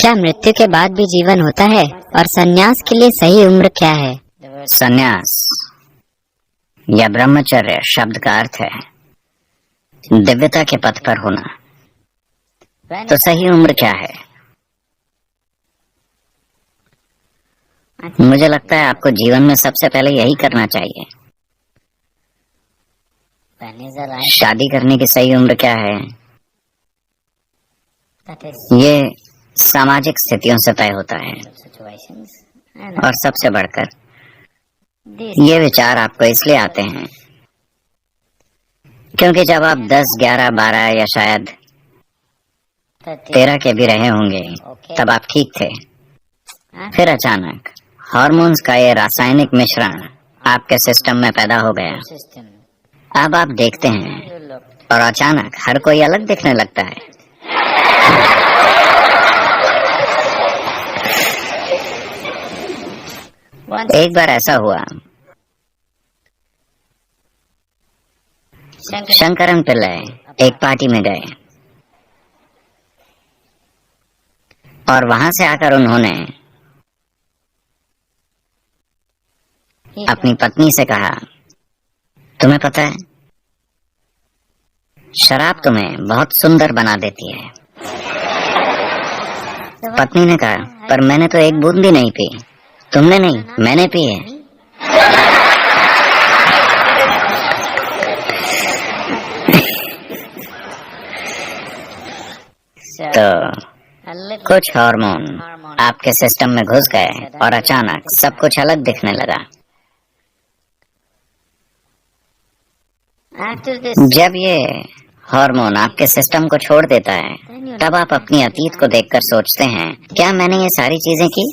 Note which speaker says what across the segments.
Speaker 1: क्या मृत्यु के बाद भी जीवन होता है और संन्यास के लिए सही उम्र क्या है?
Speaker 2: संन्यास या ब्रह्मचर्य शब्द का अर्थ है दिव्यता के पथ पर होना। तो सही उम्र क्या है? मुझे लगता है आपको जीवन में सबसे पहले यही करना चाहिए। शादी करने की सही उम्र क्या है? ये सामाजिक स्थितियों से तय होता है और सबसे बढ़कर ये विचार आपको इसलिए आते हैं क्योंकि जब आप 10, 11, 12 या शायद 13 के भी रहे होंगे तब आप ठीक थे। फिर अचानक हार्मोन्स का ये रासायनिक मिश्रण आपके सिस्टम में पैदा हो गया। अब आप देखते हैं और अचानक हर कोई अलग दिखने लगता है। एक बार ऐसा हुआ, शंकरन पिल्लई एक पार्टी में गए और वहां से आकर उन्होंने अपनी पत्नी से कहा, तुम्हें पता है शराब तुम्हें बहुत सुंदर बना देती है। पत्नी ने कहा, पर मैंने तो एक बूंद भी नहीं पी। तुमने नहीं, मैंने पी है। तो कुछ हार्मोन आपके सिस्टम में घुस गए और अचानक सब कुछ अलग दिखने लगा। जब ये हार्मोन आपके सिस्टम को छोड़ देता है तब आप अपनी अतीत को देखकर सोचते हैं, क्या मैंने ये सारी चीजें की?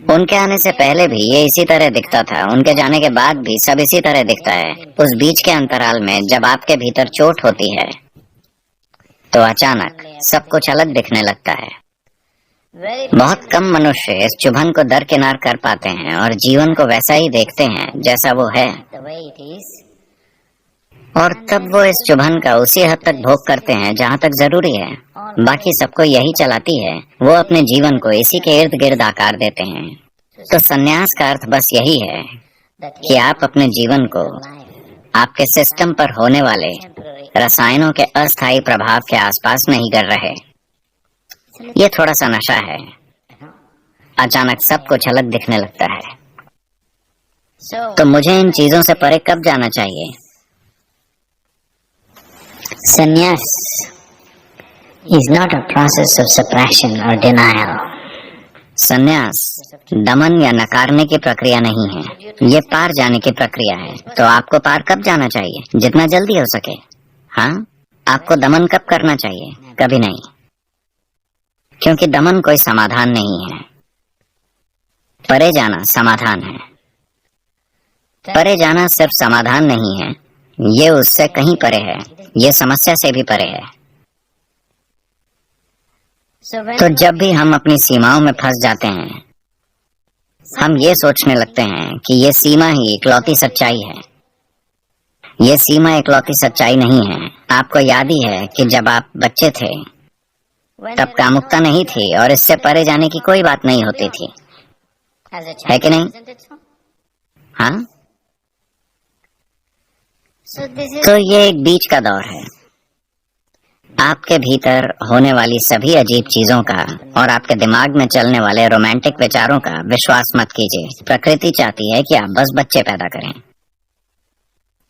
Speaker 2: उनके आने से पहले भी ये इसी तरह दिखता था, उनके जाने के बाद भी सब इसी तरह दिखता है। उस बीच के अंतराल में जब आपके भीतर चोट होती है तो अचानक सब कुछ अलग दिखने लगता है। बहुत कम मनुष्य इस चुभन को दरकिनार कर पाते हैं और जीवन को वैसा ही देखते हैं जैसा वो है, और तब वो इस चुभन का उसी हद तक भोग करते हैं जहाँ तक जरूरी है। बाकी सबको यही चलाती है, वो अपने जीवन को इसी के इर्द गिर्द आकार देते हैं। तो संन्यास का अर्थ बस यही है कि आप अपने जीवन को आपके सिस्टम पर होने वाले रसायनों के अस्थायी प्रभाव के आसपास नहीं कर रहे। ये थोड़ा सा नशा है, अचानक सब कुछ अलग दिखने लगता है। तो मुझे इन चीजों से परे कब जाना चाहिए?
Speaker 1: संन्यास is not a process of suppression or denial.
Speaker 2: संन्यास दमन या नकारने की प्रक्रिया नहीं है, ये पार जाने की प्रक्रिया है। तो आपको पार कब जाना चाहिए? जितना जल्दी हो सके। हाँ, आपको दमन कब करना चाहिए? कभी नहीं, क्योंकि दमन कोई समाधान नहीं है। परे जाना समाधान है। परे जाना सिर्फ समाधान नहीं है, ये उससे कहीं परे है, ये समस्या से भी परे है। तो जब भी हम अपनी सीमाओं में फंस जाते हैं हम ये सोचने लगते हैं कि ये सीमा ही इकलौती सच्चाई है। ये सीमा इकलौती सच्चाई नहीं है। आपको याद ही है कि जब आप बच्चे थे तब कामुकता नहीं थी और इससे परे जाने की कोई बात नहीं होती थी, है कि नहीं? हाँ, तो ये एक बीच का दौर है। आपके भीतर होने वाली सभी अजीब चीजों का और आपके दिमाग में चलने वाले रोमांटिक विचारों का विश्वास मत कीजिए। प्रकृति चाहती है कि आप बस बच्चे पैदा करें।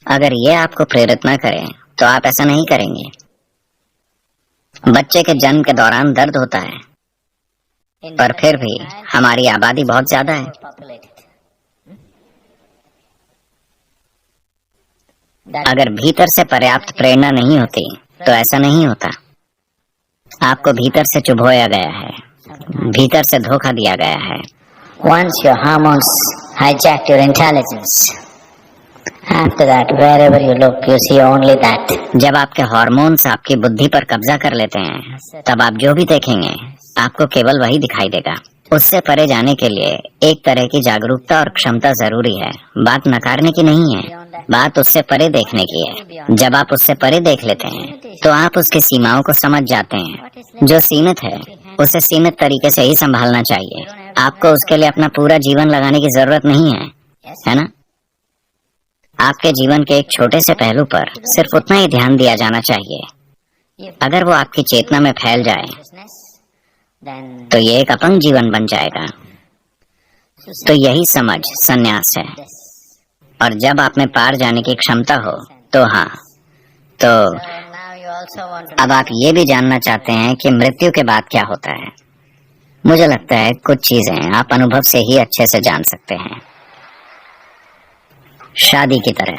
Speaker 2: अगर ये आपको प्रेरित न करे तो आप ऐसा नहीं करेंगे। बच्चे के जन्म के दौरान दर्द होता है, पर फिर भी हमारी आबादी बहुत ज्यादा है। अगर भीतर से पर्याप्त प्रेरणा नहीं होती तो ऐसा नहीं होता। आपको भीतर से चुभोया गया है, भीतर से धोखा दिया गया है।
Speaker 1: Once your hormones hijack your intelligence, after that wherever you look you see only that.
Speaker 2: जब आपके हार्मोन्स आपकी बुद्धि पर कब्जा कर लेते हैं तब आप जो भी देखेंगे आपको केवल वही दिखाई देगा। उससे परे जाने के लिए एक तरह की जागरूकता और क्षमता जरूरी है। बात नकारने की नहीं है, बात उससे परे देखने की है। जब आप उससे परे देख लेते हैं तो आप उसकी सीमाओं को समझ जाते हैं। जो सीमित है उसे सीमित तरीके से ही संभालना चाहिए। आपको उसके लिए अपना पूरा जीवन लगाने की जरूरत नहीं है ना? आपके जीवन के एक छोटे से पहलू पर सिर्फ उतना ही ध्यान दिया जाना चाहिए। अगर वो आपकी चेतना में फैल जाए तो ये एक अपंग जीवन बन जाएगा। तो यही समझ संन्यास है। और जब आप में पार जाने की क्षमता हो तो हाँ, तो अब आप ये भी जानना चाहते हैं कि मृत्यु के बाद क्या होता है। मुझे लगता है कुछ चीजें आप अनुभव से ही अच्छे से जान सकते हैं। शादी की तरह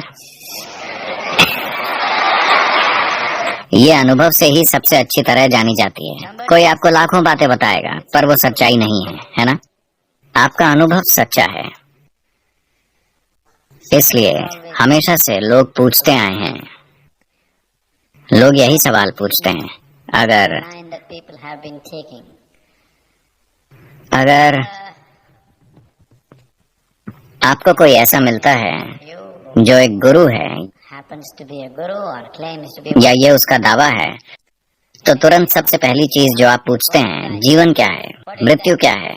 Speaker 2: ये अनुभव से ही सबसे अच्छी तरह जानी जाती है। कोई आपको लाखों बातें बताएगा पर वो सच्चाई नहीं है ना? आपका अनुभव सच्चा है। इसलिए हमेशा से लोग पूछते आए हैं, लोग यही सवाल पूछते हैं, अगर आपको कोई ऐसा मिलता है जो एक गुरु है या ये उसका दावा है, तो तुरंत सबसे पहली चीज जो आप पूछते हैं, जीवन क्या है, मृत्यु क्या है?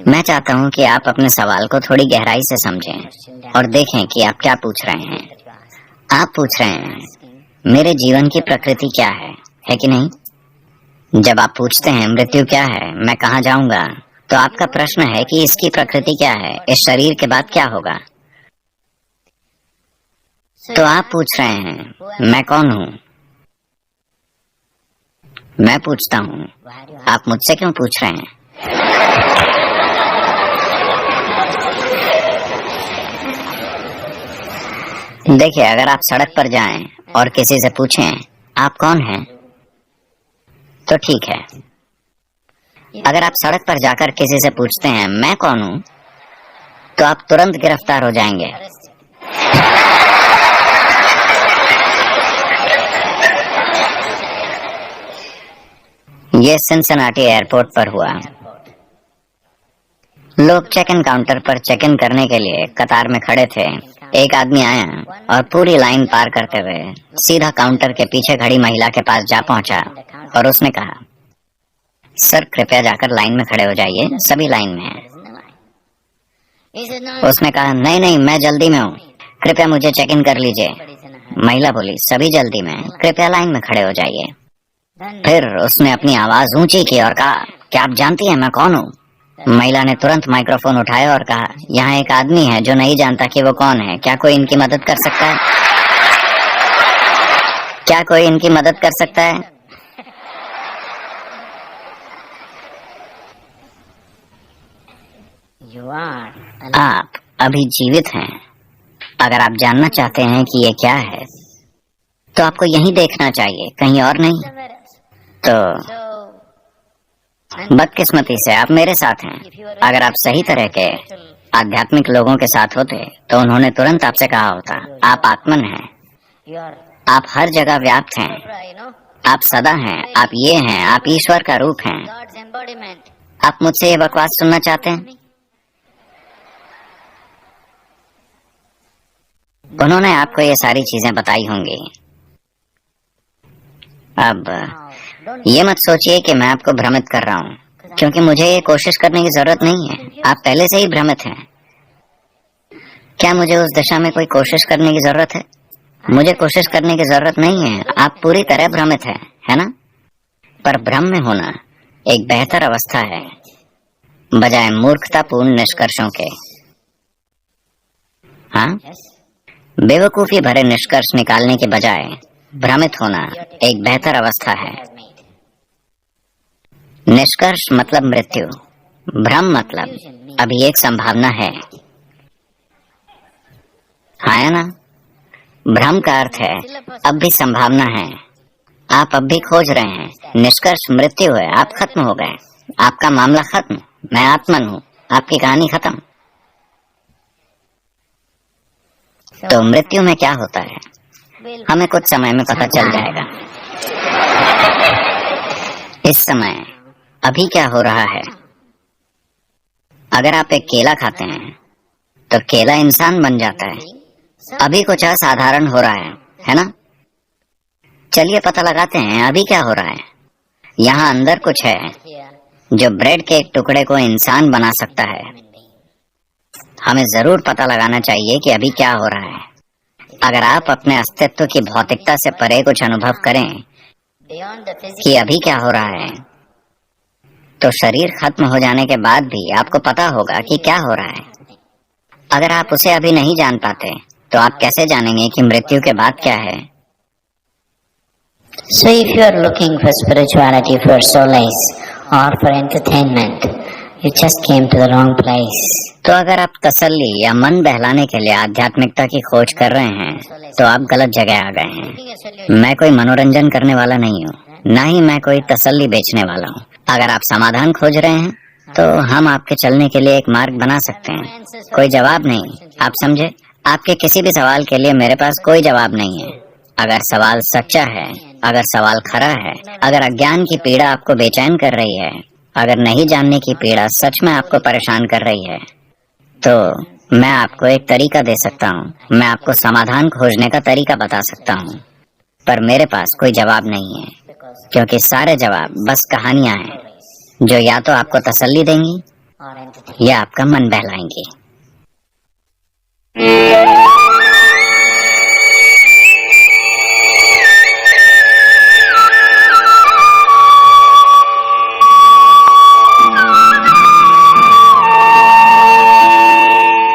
Speaker 2: मैं चाहता हूं कि आप अपने सवाल को थोड़ी गहराई से समझें और देखें कि आप क्या पूछ रहे हैं। आप पूछ रहे हैं मेरे जीवन की प्रकृति क्या है कि नहीं? जब आप पूछते हैं मृत्यु क्या है, मैं कहाँ जाऊंगा, तो आपका प्रश्न है कि इसकी प्रकृति क्या है, इस शरीर के बाद क्या होगा। तो आप पूछ रहे हैं मैं कौन हूँ? मैं पूछता हूँ आप मुझसे क्यों पूछ रहे हैं? देखिए, अगर आप सड़क पर जाएं और किसी से पूछें आप कौन हैं, तो ठीक है। अगर आप सड़क पर जाकर किसी से पूछते हैं मैं कौन हूं, तो आप तुरंत गिरफ्तार हो जाएंगे। ये सिनसिनाटी एयरपोर्ट पर हुआ। लोग चेक इन काउंटर पर चेक इन करने के लिए कतार में खड़े थे। एक आदमी आया और पूरी लाइन पार करते हुए सीधा काउंटर के पीछे खड़ी महिला के पास जा पहुंचा और उसने कहा, सर कृपया जाकर लाइन में खड़े हो जाइए, सभी लाइन में हैं। उसने कहा, नहीं नहीं, मैं जल्दी में हूँ, कृपया मुझे चेक इन कर लीजिए। महिला बोली, सभी जल्दी में, कृपया लाइन में खड़े हो जाइए। फिर उसने अपनी आवाज ऊंची की और कहा, क्या आप जानती हैं मैं कौन हूँ? महिला ने तुरंत माइक्रोफोन उठाया और कहा, यहाँ एक आदमी है जो नहीं जानता कि वो कौन है, क्या कोई इनकी मदद कर सकता है? क्या कोई इनकी मदद कर सकता है? आप अभी जीवित हैं। अगर आप जानना चाहते हैं कि ये क्या है, तो आपको यहीं देखना चाहिए, कहीं और नहीं। तो बदकिस्मती से आप मेरे साथ हैं। अगर आप सही तरह के आध्यात्मिक लोगों के साथ होते तो उन्होंने तुरंत आपसे कहा होता, आप आत्मन हैं, आप हर जगह व्याप्त हैं, आप सदा हैं, आप ये हैं, आप ईश्वर का रूप हैं। आप मुझसे ये बकवास सुनना चाहते हैं? उन्होंने आपको ये सारी चीजें बताई होंगी। अब ये मत सोचिए कि मैं आपको भ्रमित कर रहा हूँ, क्योंकि मुझे ये कोशिश करने की जरूरत नहीं है। आप पहले से ही भ्रमित हैं। क्या मुझे उस दिशा में कोई कोशिश करने की जरूरत है? मुझे कोशिश करने की जरूरत नहीं है। आप पूरी तरह भ्रमित हैं, है ना? पर भ्रम में होना एक बेहतर अवस्था है बजाय मूर्खतापूर्ण निष्कर्षों के। हाँ, बेवकूफी भरे निष्कर्ष निकालने के बजाय भ्रमित होना एक बेहतर अवस्था है। निष्कर्ष मतलब मृत्यु, भ्रम मतलब अभी एक संभावना है। हाँ ना? भ्रम का अर्थ है अब भी संभावना है, आप अब भी खोज रहे हैं। निष्कर्ष मृत्यु है, आप खत्म हो गए, आपका मामला खत्म, मैं आत्मन हूँ, आपकी कहानी खत्म। तो मृत्यु में क्या होता है हमें कुछ समय में पता चल जाएगा। इस समय अभी क्या हो रहा है। अगर आप एक केला खाते हैं तो केला इंसान बन जाता है। अभी कुछ असाधारण हो रहा है ना? चलिए पता लगाते हैं अभी क्या हो रहा है। यहाँ अंदर कुछ है जो ब्रेड के एक टुकड़े को इंसान बना सकता है। हमें जरूर पता लगाना चाहिए कि अभी क्या हो रहा है। अगर आप अपने अस्तित्व की भौतिकता से परे कुछ अनुभव करें कि अभी क्या हो रहा है, तो शरीर खत्म हो जाने के बाद भी आपको पता होगा कि क्या हो रहा है। अगर आप उसे अभी नहीं जान पाते तो आप कैसे जानेंगे कि मृत्यु के बाद क्या है।
Speaker 1: So if you are looking for spirituality for solace or for entertainment, you just came to the wrong place.
Speaker 2: तो अगर आप तसल्ली या मन बहलाने के लिए आध्यात्मिकता की खोज कर रहे हैं तो आप गलत जगह आ गए हैं। मैं कोई मनोरंजन करने वाला नहीं हूँ, ना ही मैं कोई तसल्ली बेचने वाला हूँ। अगर आप समाधान खोज रहे हैं तो हम आपके चलने के लिए एक मार्ग बना सकते हैं। कोई जवाब नहीं, आप समझे? आपके किसी भी सवाल के लिए मेरे पास कोई जवाब नहीं है। अगर सवाल सच्चा है, अगर सवाल खरा है, अगर अज्ञान की पीड़ा आपको बेचैन कर रही है, अगर नहीं जानने की पीड़ा सच में आपको परेशान कर रही है, तो मैं आपको एक तरीका दे सकता हूँ। मैं आपको समाधान खोजने का तरीका बता सकता हूँ, पर मेरे पास कोई जवाब नहीं है, क्योंकि सारे जवाब बस कहानियां हैं जो या तो आपको तसल्ली देंगी या आपका मन बहलाएंगी।